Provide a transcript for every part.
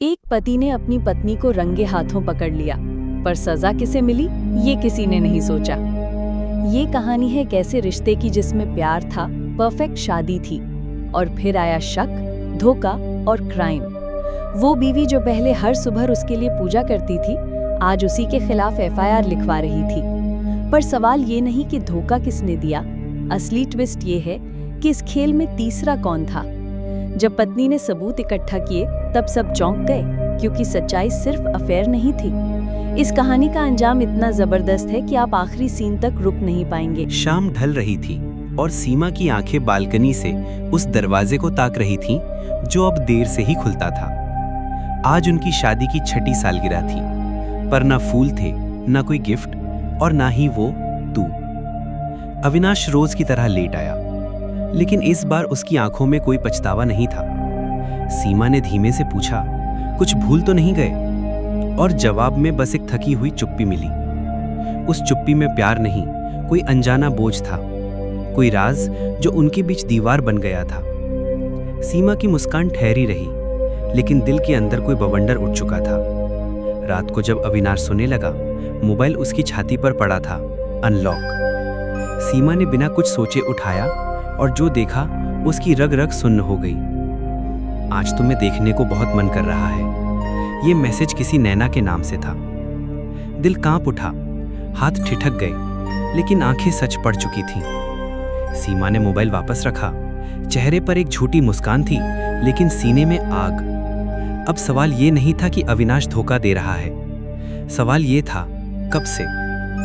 एक पति ने अपनी पत्नी को रंगे हाथों पकड़ लिया, पर सजा किसे मिली ये किसी ने नहीं सोचा। ये कहानी है कैसे रिश्ते की जिसमें प्यार था, परफेक्ट शादी थी, और फिर आया शक, धोखा और क्राइम। वो बीवी जो पहले हर सुबह उसके लिए पूजा करती थी, आज उसी के खिलाफ एफआईआर लिखवा रही थी। पर सवाल ये नहीं कि धोखा किसने दिया, असली ट्विस्ट ये है कि इस खेल में तीसरा कौन था। जब पत्नी ने सबूत इकट्ठा किए तब सब चौंक गए, क्योंकि सच्चाई सिर्फ अफेयर नहीं थी। इस कहानी का अंजाम इतना जबरदस्त है कि आप आखिरी सीन तक रुक नहीं पाएंगे। शाम ढल रही थी और सीमा की आंखें बालकनी से उस दरवाजे को ताक रही थीं, जो अब देर से ही खुलता था। आज उनकी शादी की 6ठी सालगिरह थी, पर ना फूल थे, ना कोई गिफ्ट, और ना ही वो तू। अविनाश रोज की तरह लेट आया, लेकिन इस बार उसकी आंखों में कोई पछतावा नहीं था। सीमा ने धीमे से पूछा, कुछ भूल तो नहीं गए? और जवाब में बस एक थकी हुई चुप्पी मिली। उस चुप्पी में प्यार नहीं, कोई अनजाना बोझ था, कोई राज जो उनके बीच दीवार बन गया था। सीमा की मुस्कान ठहरी रही, लेकिन दिल के अंदर कोई बवंडर उठ चुका था। रात को जब अविनाश सोने लगा, मोबाइल उसकी छाती पर पड़ा था, अनलॉक। सीमा ने बिना कुछ सोचे उठाया, और जो देखा उसकी रग रग सुन्न हो गई। आज तुम्हें देखने को बहुत मन कर रहा है। ये मैसेज किसी नैना के नाम से था। दिल कांप उठा, हाथ ठिठक गए, लेकिन आंखें सच पड़ चुकी थीं। सीमा ने मोबाइल वापस रखा। चेहरे पर एक झूठी मुस्कान थी, लेकिन सीने में आग। अब सवाल ये नहीं था कि अविनाश धोखा दे रहा है, सवाल ये था कब से।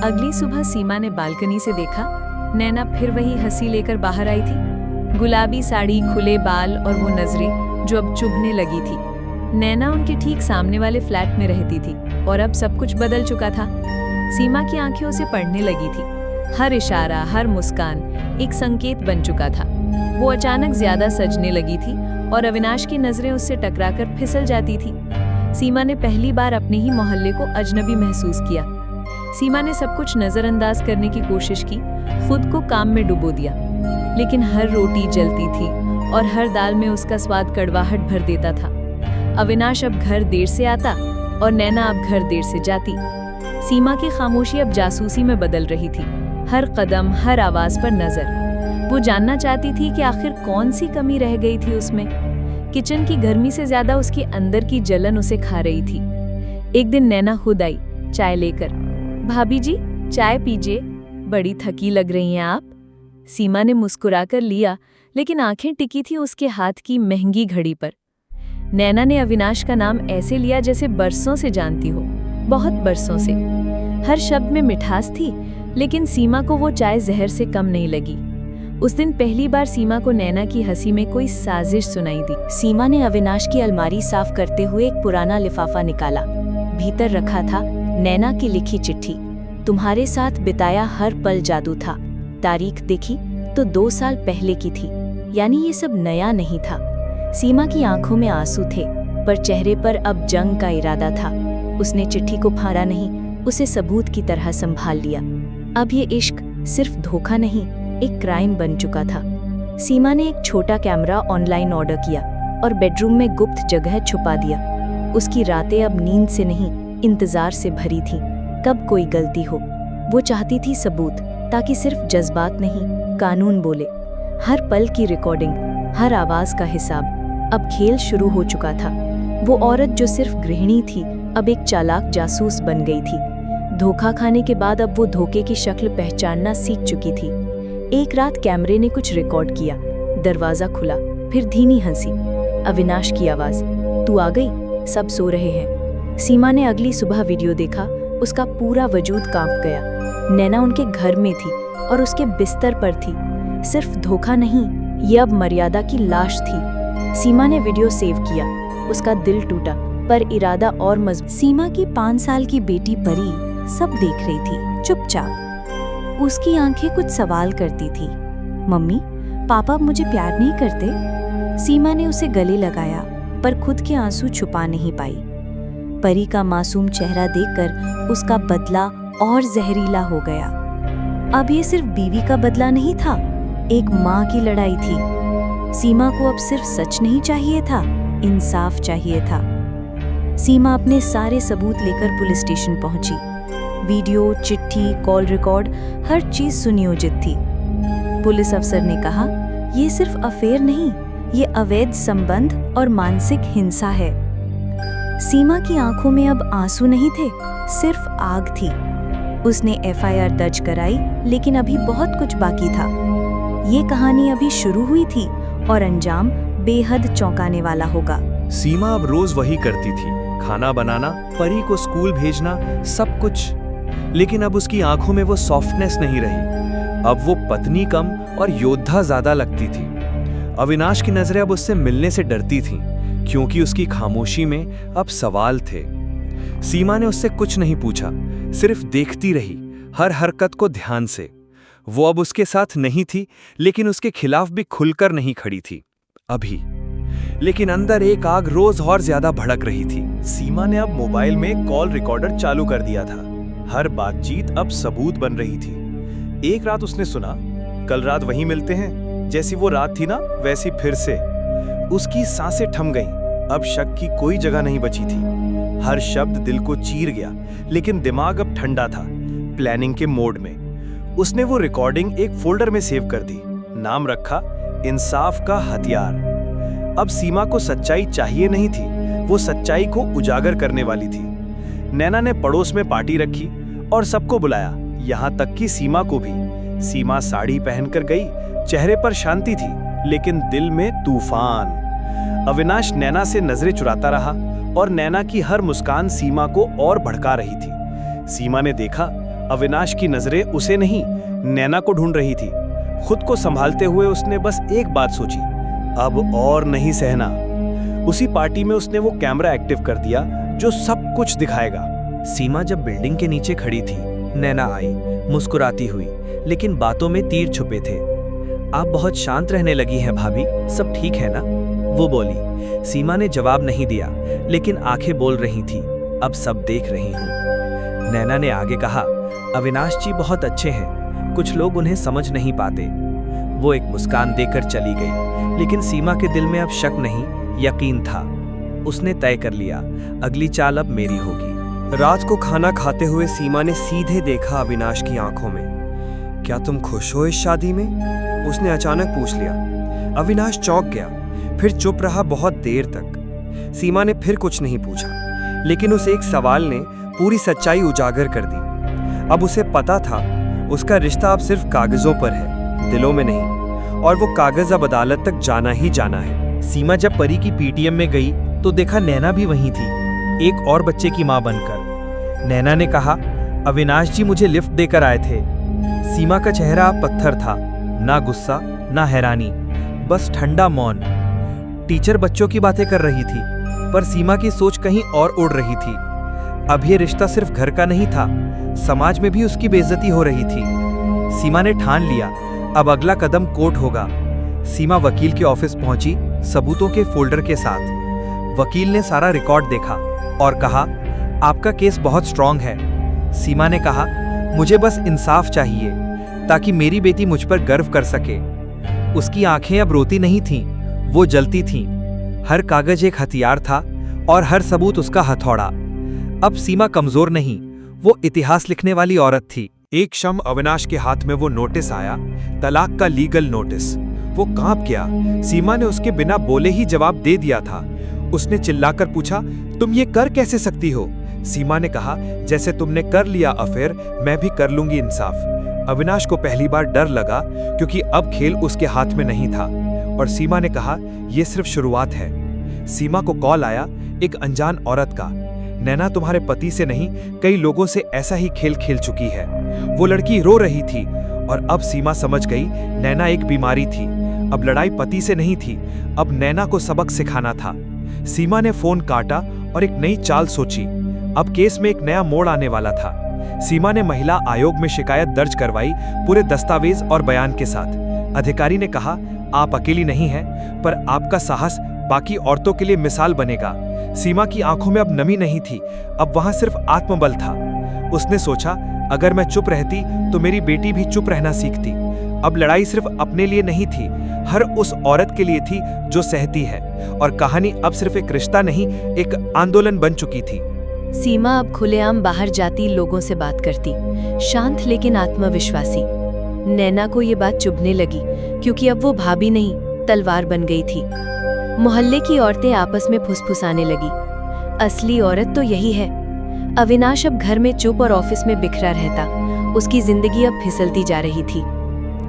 अगली सुबह सीमा ने बालकनी से देखा, नैना फिर वही हंसी लेकर बाहर आई थी। गुलाबी साड़ी, खुले बाल और वो नजरें जो अब चुभने लगी थी। नैना उनके ठीक सामने वाले फ्लैट में रहती थी, और अब सब कुछ बदल चुका था। सीमा की आंखें उसे पढ़ने लगी थी। हर इशारा, हर मुस्कान एक संकेत बन चुका था। वो अचानक ज्यादा सजने लगी थी, और अविनाश की नजरें उससे टकराकर फिसल जाती थी। सीमा ने पहली बार अपने ही मोहल्ले को अजनबी महसूस किया। सीमा ने सब कुछ नजरअंदाज करने की कोशिश की, खुद को काम में डुबो दिया, लेकिन हर रोटी जलती थी और हर दाल में उसका स्वाद कड़वाहट भर देता था। अविनाश अब घर देर से आता और नैना अब घर देर से जाती। सीमा की खामोशी अब जासूसी में बदल रही थी, हर कदम, हर आवाज पर नजर। वो जानना चाहती थी कि आखिर कौन सी कमी रह गई थी उसमें। किचन की गर्मी से ज्यादा उसके अंदर की जलन उसे खा रही थी। एक दिन नैना खुद आई, चाय लेकर। भाभी जी, चाय पीजिए, बड़ी थकी लग रही हैं आप। सीमा ने मुस्कुराकर लिया, लेकिन आंखें टिकी थी उसके हाथ की महंगी घड़ी पर। नैना ने अविनाश का नाम ऐसे लिया जैसे बरसों से जानती हो, बहुत बरसों से। हर शब्द में मिठास थी, लेकिन सीमा को वो चाय जहर से कम नहीं लगी। उस दिन पहली बार सीमा को नैना की हंसी में कोई साजिश सुनाई दी। सीमा ने अविनाश की अलमारी साफ करते हुए एक पुराना लिफाफा निकाला। भीतर रखा था नैना की लिखी चिट्ठी। तुम्हारे साथ बिताया हर पल जादू था। तारीख देखी तो 2 साल पहले की थी, यानी ये सब नया नहीं था। सीमा की आंखों में आंसू थे, पर चेहरे पर अब जंग का इरादा था। उसने चिट्ठी को फाड़ा नहीं, उसे सबूत की तरह संभाल लिया। अब ये इश्क सिर्फ धोखा नहीं, एक क्राइम बन चुका था। सीमा ने एक छोटा कैमरा ऑनलाइन ऑर्डर किया और बेडरूम में गुप्त जगह छुपा दिया। उसकी रातें अब नींद से नहीं, इंतजार से भरी थीं, कब कोई गलती हो। वो चाहती थी सबूत, ताकि सिर्फ जज्बात नहीं, कानून बोले। हर पल की रिकॉर्डिंग, हर आवाज का हिसाब। अब खेल शुरू हो चुका था। वो औरत जो सिर्फ गृहिणी थी, अब एक चालाक जासूस बन गई थी। धोखा खाने के बाद अब वो धोखे की शक्ल पहचानना सीख चुकी थी। एक रात कैमरे ने कुछ रिकॉर्ड किया। दरवाजा खुला, फिर धीमी हंसी, अविनाश की आवाज, तू आ गई, सब सो रहे हैं। सीमा ने अगली सुबह वीडियो देखा, उसका पूरा वजूद कांप गया। नैना उनके घर में थी और उसके बिस्तर पर थी। सिर्फ धोखा नहीं, ये अब मर्यादा की लाश थी। सीमा ने वीडियो सेव किया, उसका दिल टूटा, पर इरादा और मजबूत। सीमा की 5 साल की बेटी परी सब देख रही थी, चुपचाप। उसकी आंखें कुछ सवाल करती थी। मम्मी, पापा मुझे प्यार नहीं करते? सीमा ने उसे गले लगाया, पर खुद के आंसू छुपा नहीं पाई। परी का मासूम चेहरा देखकर उसका बदला और जहरीला हो गया। अब ये सिर्फ बीवी का बदला नहीं था, एक माँ की लड़ाई थी। सीमा को अब सिर्फ सच नहीं चाहिए था, इंसाफ चाहिए था। सीमा अपने सारे सबूत लेकर पुलिस स्टेशन पहुंची। वीडियो, चिट्ठी, कॉल रिकॉर्ड, हर चीज सुनियोजित थी। पुलिस अफसर ने कहा, ये सिर्फ अफेयर नहीं, ये अवैध संबंध और मानसिक हिंसा है। सीमा की आंखों में अब आंसू नहीं थे, सिर्फ आग थी। उसने एफआईआर दर्ज कराई, लेकिन अभी बहुत कुछ बाकी था। ये कहानी अभी शुरू हुई थी और अंजाम बेहद चौंकाने वाला होगा। सीमा अब रोज वही करती थी, खाना बनाना, परी को स्कूल भेजना, सब कुछ। लेकिन अब उसकी आंखों में वो सॉफ्टनेस नहीं रही। अब वो पत्नी कम और योद्धा ज्यादा लगती थी। अविनाश की नजरें अब उससे मिलने से डरती थीं, क्योंकि उसकी खामोशी में अब सवाल थे। सीमा ने उससे कुछ नहीं पूछा, सिर्फ देखती रही, हर हरकत को ध्यान से। वो अब उसके साथ नहीं थी, लेकिन उसके खिलाफ भी खुलकर नहीं खड़ी थी अभी। लेकिन अंदर एक आग रोज और ज्यादा भड़क रही थी। सीमा ने अब मोबाइल में कॉल रिकॉर्डर चालू कर दिया था। हर बातचीत अब सबूत बन रही थी। एक रात उसने सुना, कल रात वहीं मिलते हैं, जैसी वो रात थी ना वैसी फिर से। उसकी सांसें थम गईं। अब शक की कोई जगह नहीं बची थी। हर शब्द दिल को चीर गया, लेकिन दिमाग अब ठंडा था, प्लानिंग के मोड में। उसने वो रिकॉर्डिंग एक फोल्डर में सेव कर दी, नाम रखा इंसाफ का हथियार। अब सीमा को सच्चाई चाहिए नहीं थी, वो सच्चाई को उजागर करने वाली थी। नैना ने पड़ोस में पार्टी रखी और सबको बुलाया, यहाँ तक कि सीमा को भी। सीमा साड़ी पहनकर गई, चेहरे पर शांति थी, लेकिन दिल में तूफान। अविनाश नैना से नजरें चुराता रहा और नैना की हर मुस्कान सीमा को और भड़का रही थी। सीमा ने देखा, अविनाश की नजरें उसे नहीं, नैना को ढूंढ रही थी। खुद को संभालते हुए उसने बस एक बात सोची, अब और नहीं सहना। उसी पार्टी में उसने वो कैमरा एक्टिव कर दिया जो सब कुछ दिखाएगा। सीमा जब बिल्डिंग के नीचे खड़ी थी, नैना आई, मुस्कुराती हुई, लेकिन बातों में तीर छुपे थे। आप बहुत शांत रहने लगी हैं भाभी, सब ठीक है ना? वो बोली। सीमा ने जवाब नहीं दिया, लेकिन आंखें बोल रही थी, अब सब देख रही हूँ। नैना ने आगे कहा, अविनाश जी बहुत अच्छे हैं, कुछ लोग उन्हें समझ नहीं पाते। वो एक मुस्कान देकर चली गई, लेकिन सीमा के दिल में अब शक नहीं, यकीन था। उसने तय कर लिया, अगली चाल अब मेरी होगी। रात को खाना खाते हुए सीमा ने सीधे देखा अविनाश की आंखों में। क्या तुम खुश हो इस शादी में? उसने अचानक पूछ लिया। अविनाश चौंक गया, फिर चुप रहा बहुत देर तक। सीमा ने फिर कुछ नहीं पूछा, लेकिन उस एक सवाल ने पूरी सच्चाई उजागर कर दी। अब उसे पता था, उसका रिश्ता अब सिर्फ कागजों पर है, दिलों में नहीं, और वो कागज अब अदालत तक जाना ही जाना है। सीमा जब परी की पीटीएम में गई तो देखा नैना भी वहीं थी, एक और बच्चे की मां बनकर। नैना ने कहा, अविनाश जी मुझे लिफ्ट देकर आए थे। सीमा का चेहरा अब पत्थर था, ना गुस्सा ना हैरानी, बस ठंडा मौन। टीचर बच्चों की बातें कर रही थी, पर सीमा की सोच कहीं और उड़ रही थी। अब ये रिश्ता सिर्फ घर का नहीं था, समाज में भी उसकी बेइज्जती हो रही थी। सीमा ने ठान लिया, अब अगला कदम कोर्ट होगा। सीमा वकील के ऑफिस पहुंची, सबूतों के फोल्डर के साथ। वकील ने सारा रिकॉर्ड देखा और कहा, आपका केस बहुत स्ट्रांग है। सीमा ने कहा, मुझे बस इंसाफ चाहिए, ताकि मेरी बेटी मुझ पर गर्व कर सके। उसकी आंखें अब रोती नहीं थीं, वो जलती थीं। हर कागज एक हथियार था और हर सबूत उसका हथौड़ा। अब सीमा कमजोर नहीं, वो इतिहास लिखने वाली औरत थी। एक क्षण अविनाश के हाथ में वो नोटिस आया, तलाक का लीगल नोटिस। वो कांप गया। सीमा ने उसके बिना बोले ही जवाब दे दिया था। उसने चिल्लाकर पूछा, तुम ये कर कैसे सकती हो? सीमा ने कहा, जैसे तुमने कर लिया अफेयर, मैं भी कर लूंगी इंसाफ। अविनाश को पहली बार डर लगा, क्योंकि अब खेल उसके हाथ में नहीं था। और सीमा ने कहा, यह सिर्फ शुरुआत है। सीमा को कॉल आया एक अनजान औरत का। नैना तुम्हारे पति से नहीं, कई लोगों से ऐसा ही खेल खेल चुकी है। वो लड़की रो रही थी और अब सीमा समझ गई, नैना एक बीमारी थी। अब लड़ाई पति से नहीं थी, अब नैना को सबक सिखाना था। सीमा ने फोन काटा और एक नई चाल सोची। अब केस में एक नया मोड़ आने वाला था। सीमा ने महिला आयोग में शिकायत दर्ज करवाई, पूरे दस्तावेज और बयान के साथ। अधिकारी ने कहा, आप अकेली नहीं हैं, पर आपका साहस बाकी औरतों के लिए मिसाल बनेगा। सीमा की आंखों में अब नमी नहीं थी, अब वहां सिर्फ आत्मबल था। उसने सोचा, अगर मैं चुप रहती तो मेरी बेटी भी चुप रहना सीखती। अब लड़ाई सिर्फ अपने लिए नहीं थी, हर उस औरत के लिए थी जो सहती है। और कहानी अब सिर्फ एक रिश्ता नहीं, एक आंदोलन बन चुकी थी। सीमा अब खुलेआम बाहर जाती, लोगों से बात करती, शांत लेकिन आत्मविश्वासी। नैना को ये बात चुभने लगी, क्योंकि अब वो भाभी नहीं, तलवार बन गई थी। मोहल्ले की औरतें आपस में फुसफुसाने लगी, असली औरत तो यही है। अविनाश अब घर में चुप और ऑफिस में बिखरा रहता, उसकी जिंदगी अब फिसलती जा रही थी।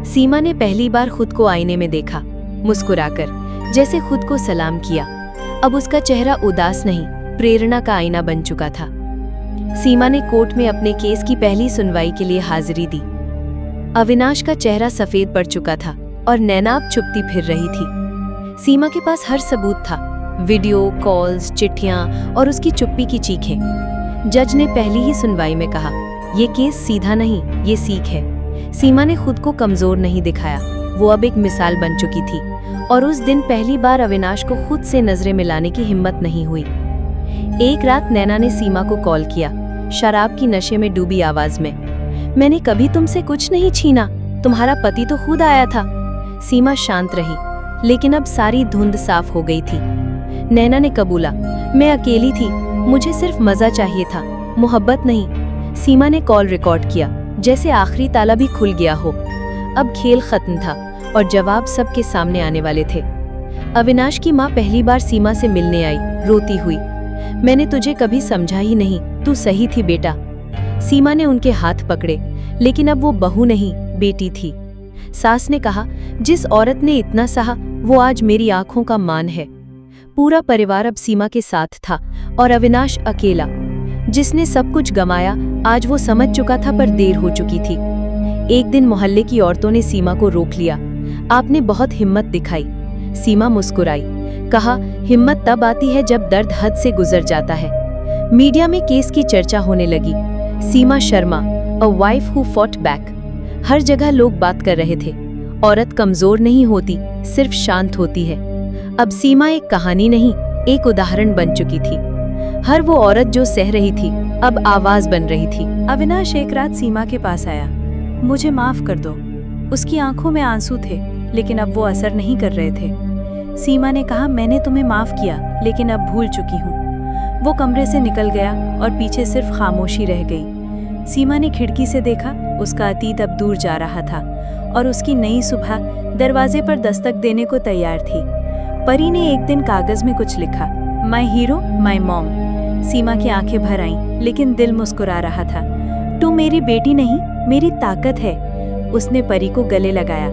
सीमा ने पहली बार खुद को आईने में देखा, मुस्कुराकर, जैसे खुद को सलाम किया। अब उसका चेहरा उदास नहीं, प्रेरणा का आईना बन चुका था। सीमा ने कोर्ट में अपने केस की पहली सुनवाई के लिए हाजिरी दी। अविनाश का चेहरा सफेद पड़ चुका था और नैना अब चुपती फिर रही थी। सीमा के पास हर सबूत था, वीडियो, कॉल्स, चिट्ठियां और उसकी चुप्पी की चीखें। जज ने पहली ही सुनवाई में कहा, ये केस सीधा नहीं, ये सीख है। सीमा ने खुद को कमजोर नहीं दिखाया, वो अब एक मिसाल बन चुकी थी। और उस दिन पहली बार अविनाश को खुद से नजरें मिलाने की हिम्मत नहीं हुई। एक रात नैना ने सीमा को कॉल किया, शराब की नशे में डूबी आवाज में। मैंने कभी तुमसे कुछ नहीं छीना, तुम्हारा पति तो खुद आया था। सीमा शांत रही, लेकिन अब सारी धुंध साफ हो गई थी। नैना ने कबूला, मैं अकेली थी, मुझे सिर्फ मजा चाहिए था, मोहब्बत नहीं। सीमा ने कॉल रिकॉर्ड किया, जैसे आखिरी ताला भी खुल गया हो। अब खेल खत्म था और जवाब सबके सामने आने वाले थे। अविनाश की माँ पहली बार सीमा से मिलने आई, रोती हुई। मैंने तुझे कभी समझा ही नहीं, तू सही थी बेटा। सीमा ने उनके हाथ पकड़े, लेकिन अब वो बहू नहीं, बेटी थी। सास ने कहा, जिस औरत ने इतना सहा, वो आज मेरी आंखों का मान है। पूरा परिवार अब सीमा के साथ था और अविनाश अकेला, जिसने सब कुछ गंवाया। आज वो समझ चुका था, पर देर हो चुकी थी। एक दिन मोहल्ले की औरतों ने सीमा को रोक लिया। आपने बहुत हिम्मत दिखाई। सीमा मुस्कुराई, कहा, हिम्मत तब आती है जब दर्द हद से गुजर जाता है। मीडिया में केस की चर्चा होने लगी। Seema Sharma, a wife who fought back. हर जगह लोग बात कर रहे थे। औरत कमजोर नहीं होती, सिर्फ शांत होती है। अब सीमा एक कहानी नहीं, एक उदाहरण बन चुकी थी। हर वो औरत जो सह रही थी, अब आवाज बन रही थी। अविनाश एक रात सीमा के पास आया, मुझे माफ कर दो। उसकी आंखों में आंसू थे, लेकिन अब वो असर नहीं कर रहे थे। सीमा ने कहा, मैंने तुम्हें माफ किया, लेकिन अब भूल चुकी हूँ। वो कमरे से निकल गया और पीछे सिर्फ खामोशी रह गई। सीमा ने खिड़की से देखा, उसका अतीत अब दूर जा रहा था और उसकी नई सुबह दरवाजे पर दस्तक देने को तैयार थी। परी ने एक दिन कागज में कुछ लिखा, माई हीरो, माई मॉम। सीमा की आंखें भर आईं, लेकिन दिल मुस्कुरा रहा था। तू मेरी बेटी नहीं, मेरी ताकत है। उसने परी को गले लगाया।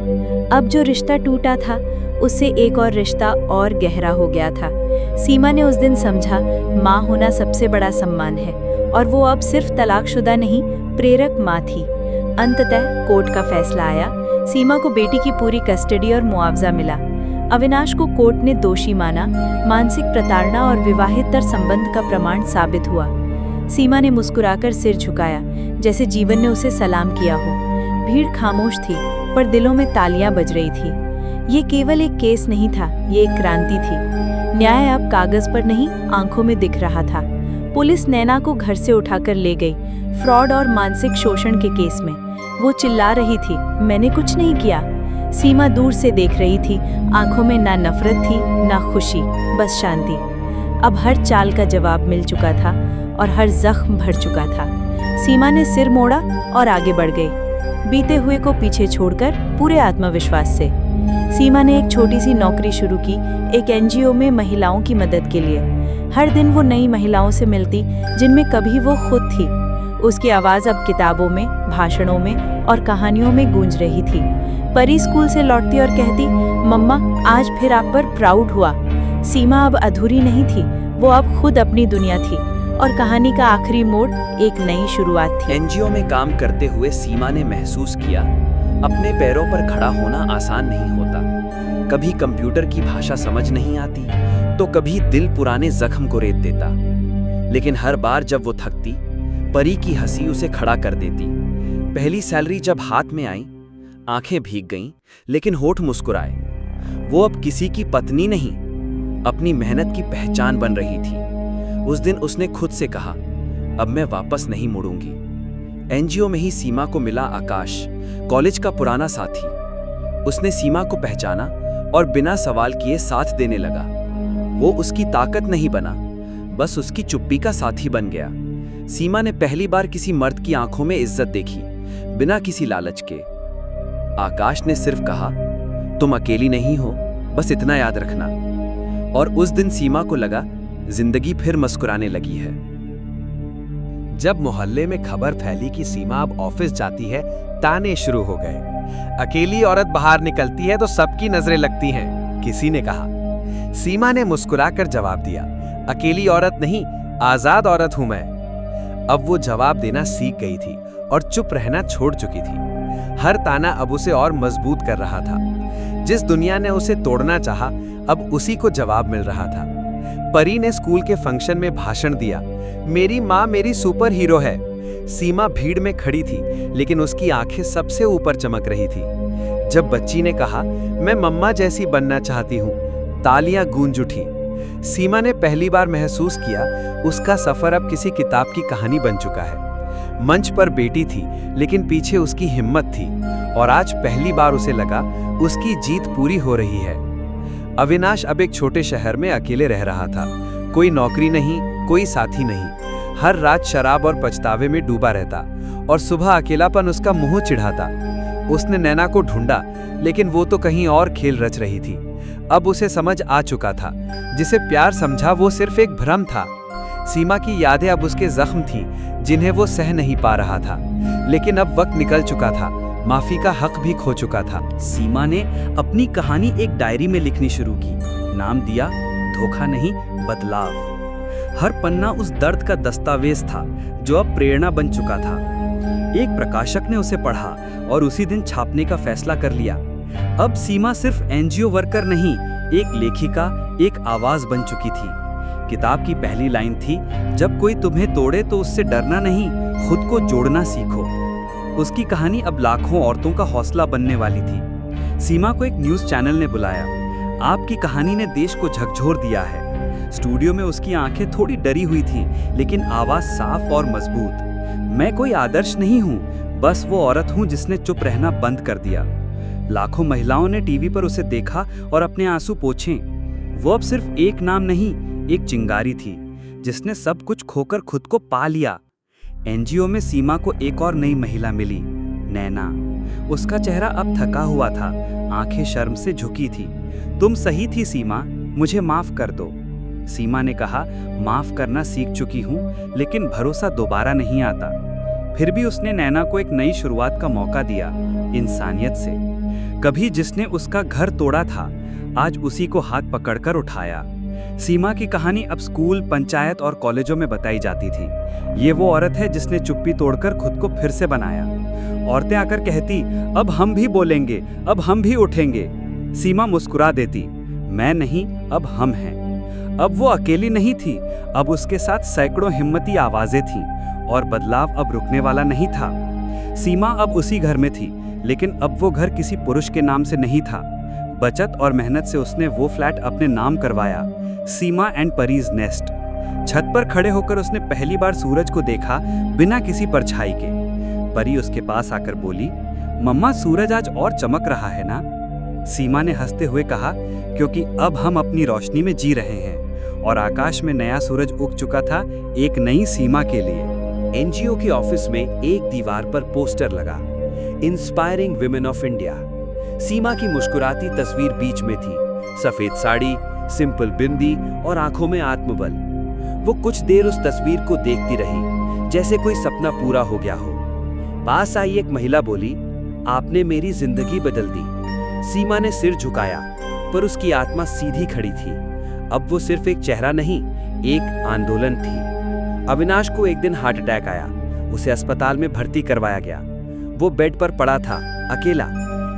अब जो रिश्ता टूटा था, उससे एक और रिश्ता और गहरा हो गया था। सीमा ने उस दिन समझा, माँ होना सबसे बड़ा सम्मान है, और वो अब सिर्फ तलाकशुदा नहीं, प्रेरक माँ थी। अंततः कोर्ट का फैसला आया। सीमा को बेटी की पूरी कस्टडी और मुआवजा मिला। अविनाश को कोर्ट ने दोषी माना। मानसिक प्रताड़ना और विवाहेतर संबंध का प्रमाण साबित हुआ। सीमा ने मुस्कुराकर सिर झुकाया, जैसे जीवन ने उसे सलाम किया हो। भीड़ खामोश थी, पर दिलों में तालियां बज रही थी। ये केवल एक केस नहीं था, ये एक क्रांति थी। न्याय अब कागज पर नहीं, आंखों में दिख रहा था। पुलिस नैना को घर से उठाकर ले गई, फ्रॉड और मानसिक शोषण के केस में। वो चिल्ला रही थी, मैंने कुछ नहीं किया। सीमा दूर से देख रही थी, आंखों में ना नफरत थी, ना खुशी, बस शांति। अब हर चाल का जवाब मिल चुका था और हर जख्म भर चुका था। सीमा ने सिर मोड़ा और आगे बढ़ गई, बीते हुए को पीछे छोड़कर पूरे आत्मविश्वास से। सीमा ने एक छोटी सी नौकरी शुरू की, एक एनजीओ में महिलाओं की मदद के लिए। हर दिन वो नई महिलाओं से मिलती, जिनमें कभी वो खुद थी। उसकी आवाज़ अब किताबों में, भाषणों में और कहानियों में गूंज रही थी। परी स्कूल से लौटती और कहती, मम्मा आज फिर आप पर प्राउड हुआ। सीमा अब अधूरी नहीं थी, वो अब खुद अपनी दुनिया थी और कहानी का आखिरी मोड़ एक नई शुरुआत थी। एनजीओ में काम करते हुए सीमा ने महसूस किया, अपने पैरों पर खड़ा होना आसान नहीं होता। कभी कंप्यूटर की भाषा समझ नहीं आती, तो कभी दिल पुराने जख्म को रेत देता। लेकिन हर बार जब वो थकती, परी की हंसी उसे खड़ा कर देती। पहली सैलरी जब हाथ में आई, आंखें भीग गईं, लेकिन होठ मुस्कुराए। वो अब किसी की पत्नी नहीं, अपनी मेहनत की पहचान बन रही थी। उस दिन उसने खुद से कहा, अब मैं वापस नहीं मुड़ूंगी। एनजीओ में ही सीमा को मिला आकाश, कॉलेज का पुराना साथी। उसने सीमा को पहचाना और बिना सवाल किए साथ देने लगा। वो उसकी ताकत नहीं बना, बस उसकी चुप्पी का साथी बन गया। सीमा ने पहली बार किसी मर्द की आंखों में इज्जत देखी, बिना किसी लालच के। आकाश ने सिर्फ कहा, तुम अकेली नहीं हो, बस इतना याद रखना। और उस दिन सीमा को लगा जिंदगी फिर मुस्कुराने लगी है। जब मोहल्ले में खबर फैली कि सीमा अब ऑफिस जाती है, ताने शुरू हो गए। अकेली औरत बाहर निकलती है तो सबकी नजरें लगती हैं, किसी ने कहा। सीमा ने मुस्कुराकर जवाब दिया, अकेली औरत नहीं, आजाद औरत हूं मैं। अब वो जवाब देना सीख गई थी और चुप रहना छोड़ चुकी थी। हर ताना अब उसे और मजबूत कर रहा था। जिस दुनिया ने उसे तोड़ना चाहा, अब उसी को जवाब मिल रहा था। परी ने स्कूल के फंक्शन में भाषण दिया, मेरी माँ मेरी सुपर हीरो है। सीमा भीड़ में खड़ी थी, लेकिन उसकी आंखें सबसे ऊपर चमक रही थी। जब बच्ची ने कहा, मैं मम्मा जैसी बनना चाहती हूँ, तालियां गूंज उठी। सीमा ने पहली बार महसूस किया उसका सफर अब किसी किताब की कहानी बन चुका है। मंच पर बेटी थी, लेकिन पीछे उसकी हिम्मत थी, और आज पहली बार उसे लगा उसकी जीत पूरी हो रही है। अविनाश अब एक छोटे शहर में अकेले रह रहा था। कोई नौकरी नहीं, कोई साथी नहीं। हर रात शराब और पछतावे में डूबा रहता, और सुबह अकेलापन उसका मुंह चिढ़ाता। उसने नैना को ढूंढा, लेकिन वो तो कहीं और खेल रच रही थी। अब उसे समझ आ चुका था, जिसे प्यार समझा वो सिर्फ एक भ्रम था। सीमा की यादें अब उसके जख्म थीं, जिन्हें वो सह नहीं पा रहा था। लेकिन अब वक्त निकल चुका था, माफी का हक भी खो चुका था। सीमा ने अपनी कहानी एक डायरी में लिखनी शुरू की। नाम दिया, धोखा नहीं, बदलाव। हर पन्ना उस दर्द का दस्तावेज था जो अब प्रेरणा बन चुका था। एक प्रकाशक ने उसे पढ़ा और उसी दिन छापने का फैसला कर लिया। अब सीमा सिर्फ एनजीओ वर्कर नहीं, एक लेखिका, एक आवाज बन चुकी थी। किताब की पहली लाइन थी, जब कोई तुम्हें तोड़े तो उससे डरना नहीं, खुद को जोड़ना सीखो। उसकी कहानी अब लाखों औरतों का हौसला बनने वाली थी। सीमा को एक न्यूज़ चैनल ने बुलाया। आपकी कहानी ने देश को झकझोर दिया है। स्टूडियो में उसकी आंखें थोड़ी डरी हुई थीं, लेकिन आवाज साफ और मजबूत। मैं कोई आदर्श नहीं हूँ, बस वो औरत हूँ जिसने चुप रहना बंद कर दिया। लाखों महिलाओं ने टीवी पर उसे देखा और अपने आंसू पोंछे। वो अब सिर्फ एक नाम नहीं, एक चिंगारी थी, जिसने सब कुछ खोकर खुद को पा लिया। एनजीओ में सीमा को एक और नई महिला मिली, नैना। उसका चेहरा अब थका हुआ था, आंखें शर्म से झुकी थी। तुम सही थी सीमा, मुझे माफ कर दो। सीमा ने कहा, माफ करना सीख चुकी हूँ, लेकिन भरोसा दोबारा नहीं आता। फिर भी उसने नैना को एक नई शुरुआत का मौका दिया, इंसानियत से। कभी जिसने उसका घर तोड़ा था, आज उसी को हाथ पकड़कर उठाया। सीमा की कहानी अब स्कूल, पंचायत और कॉलेजों में बताई जाती थी। ये वो औरत है जिसने चुप्पी तोड़कर खुद को फिर से बनाया। औरतें आकर कहती, अब हम भी बोलेंगे, अब हम भी उठेंगे। सीमा मुस्कुरा देती, मैं नहीं, अब हम हैं। अब वो अकेली नहीं थी, अब उसके साथ सैकड़ों हिम्मती आवाजें थीं, और बदलाव अब रुकने वाला नहीं था। सीमा अब उसी घर में थी, लेकिन अब वो घर किसी पुरुष के नाम से नहीं था। बचत और मेहनत से उसने वो फ्लैट अपने नाम करवाया, सीमा एंड परीज नेस्ट। छत पर खड़े होकर उसने पहली बार सूरज को देखा, बिना किसी परछाई के। परी उसके पास आकर बोली, मम्मा सूरज आज और चमक रहा है ना? सीमा ने हंसते हुए कहा, क्योंकि अब हम अपनी रोशनी में जी रहे हैं। और आकाश में नया सूरज उग चुका था, एक नई सीमा के लिए। एनजीओ के ऑफिस में एक दीवार पर पोस्टर लगा, इंस्पायरिंग विमेन ऑफ इंडिया। सीमा की मुस्कुराती तस्वीर बीच में थी, सफेद साड़ी, सिंपल बिंदी और आंखों में आत्मबल। वो कुछ देर उस तस्वीर को देखती रही, जैसे कोई सपना पूरा हो गया हो। पास आई एक महिला बोली, आपने मेरी जिंदगी बदल दी। सीमा ने सिर झुकाया, पर उसकी आत्मा सीधी खड़ी थी। अब वो सिर्फ एक चेहरा नहीं, एक आंदोलन थी। अविनाश को एक दिन हार्ट अटैक आया, उसे अस्पताल में भर्ती करवाया गया। वो बेड पर पड़ा था, अकेला,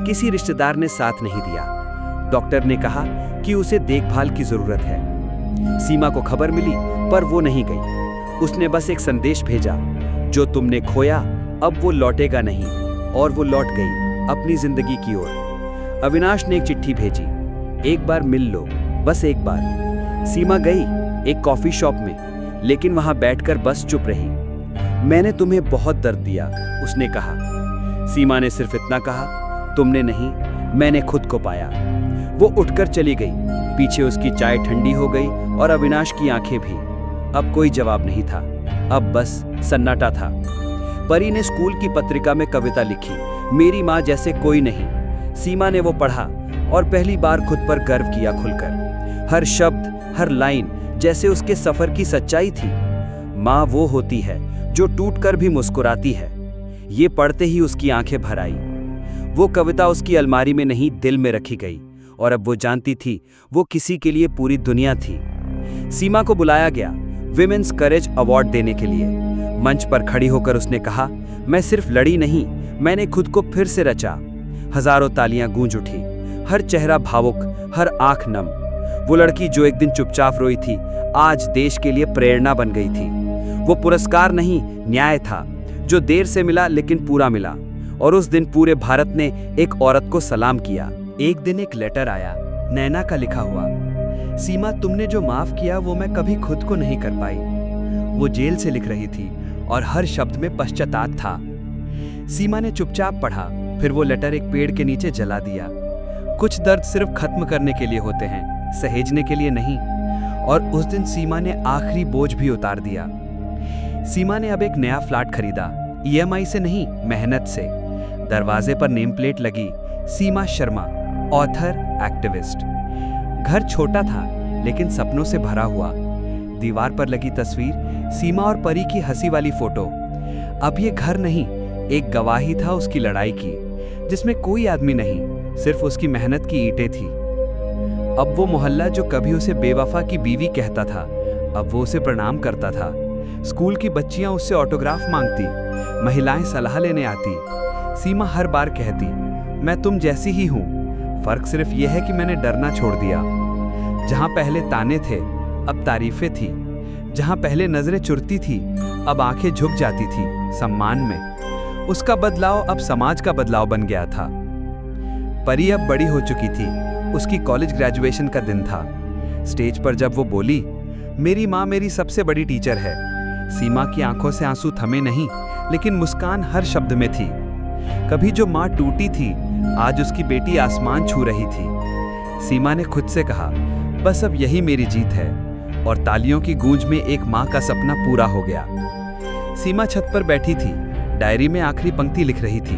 किसी रिश्तेदार ने साथ नहीं दिया। डॉक्टर ने कहा कि उसे देखभाल की जरूरत है। सीमा को खबर मिली, पर वो नहीं गई। उसने बस एक संदेश भेजा, जो तुमने खोया अब वो लौटेगा नहीं। और वो लौट गई अपनी जिंदगी की ओर। अविनाश ने एक चिट्ठी भेजी, एक बार मिल लो, बस एक बार। सीमा गई एक कॉफी शॉप में, लेकिन वहां बैठकर बस चुप रही। मैंने तुम्हें बहुत दर्द दिया, उसने कहा। सीमा ने सिर्फ इतना कहा, तुमने नहीं, मैंने खुद को पाया। वो उठकर चली गई। पीछे उसकी चाय ठंडी हो गई और अविनाश की आंखें भी। अब कोई जवाब नहीं था, अब बस सन्नाटा था। परी ने स्कूल की पत्रिका में कविता लिखी, मेरी माँ जैसे कोई नहीं। सीमा ने वो पढ़ा और पहली बार खुद पर गर्व किया खुलकर। हर शब्द, हर लाइन जैसे उसके सफर की सच्चाई थी। माँ वो होती है जो टूटकर भी मुस्कुराती है। ये पढ़ते ही उसकी आंखें भर आई। वो कविता उसकी अलमारी में नहीं, दिल में रखी गई। और अब वो जानती थी वो किसी के लिए पूरी दुनिया थी। सीमा को बुलाया गया विमेंस करेज अवार्ड देने के लिए। मंच पर खड़ी होकर उसने कहा, मैं सिर्फ लड़ी नहीं, मैंने खुद को फिर से रचा। हजारों तालियां गूंज उठी, हर चेहरा भावुक, हर आंख नम। वो लड़की जो एक दिन चुपचाप रोई थी, आज देश के लिए प्रेरणा बन गई थी। वो पुरस्कार नहीं, न्याय था, जो देर से मिला लेकिन पूरा मिला। और उस दिन पूरे भारत ने एक औरत को सलाम किया। एक दिन एक लेटर आया, नैना का लिखा हुआ। सीमा, तुमने जो माफ किया वो मैं कभी खुद को नहीं कर पाई। वो जेल से लिख रही थी और हर शब्द में पश्चाताप था। सीमा ने चुपचाप पढ़ा, फिर वो लेटर एक पेड़ के नीचे जला दिया। कुछ दर्द सिर्फ खत्म करने के लिए होते हैं, सहेजने के लिए नहीं। और उस दिन सीमा ने आखिरी बोझ भी उतार दिया। सीमा ने अब एक नया फ्लैट खरीदा, EMI से नहीं, मेहनत से। दरवाजे पर नेम प्लेट लगी, सीमा शर्मा, ऑथर, एक्टिविस्ट। घर छोटा था लेकिन सपनों से भरा हुआ। दीवार पर लगी तस्वीर, सीमा और परी की हंसी वाली फोटो। अब ये घर नहीं, एक गवाही था उसकी लड़ाई की, जिसमें कोई आदमी नहीं, सिर्फ उसकी मेहनत की ईंटें थी। अब वो मोहल्ला जो कभी उसे बेवफा की बीवी कहता था, अब वो उसे प्रणाम करता था। स्कूल की बच्चियां उससे ऑटोग्राफ मांगती, महिलाएं सलाह लेने आती। सीमा हर बार कहती, मैं तुम जैसी ही हूं, फर्क सिर्फ यह है कि मैंने डरना छोड़ दिया। जहां पहले ताने थे अब तारीफें थी, जहां पहले नजरें चुरती थी अब आंखें झुक जाती थी सम्मान में। उसका बदलाव अब समाज का बदलाव बन गया था। परी अब बड़ी हो चुकी थी, उसकी कॉलेज ग्रेजुएशन का दिन था। स्टेज पर जब वो बोली, मेरी माँ मेरी सबसे बड़ी टीचर है, सीमा की आंखों से आंसू थमे नहीं, लेकिन मुस्कान हर शब्द में थी। कभी जो माँ टूटी थी, आज उसकी बेटी आसमान छू रही थी। सीमा ने खुद से कहा, बस अब यही मेरी जीत है। और तालियों की गूंज में एक माँ का सपना पूरा हो गया। सीमा छत पर बैठी थी, डायरी में आखिरी पंक्ति लिख रही थी,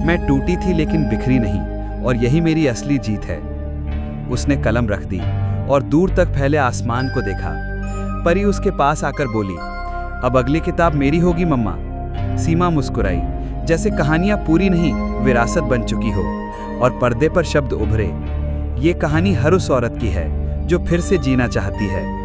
मैं टूटी थी लेकिन बिखरी नहीं, और यही मेरी असली जीत है। उसने कलम रख दी और दूर तक फैले आसमान को देखा। परी उसके पास आकर बोली, अब अगली किताब मेरी होगी मम्मा। सीमा मुस्कुराई, जैसे कहानियां पूरी नहीं, विरासत बन चुकी हो। और पर्दे पर शब्द उभरे, ये कहानी हर उस औरत की है जो फिर से जीना चाहती है।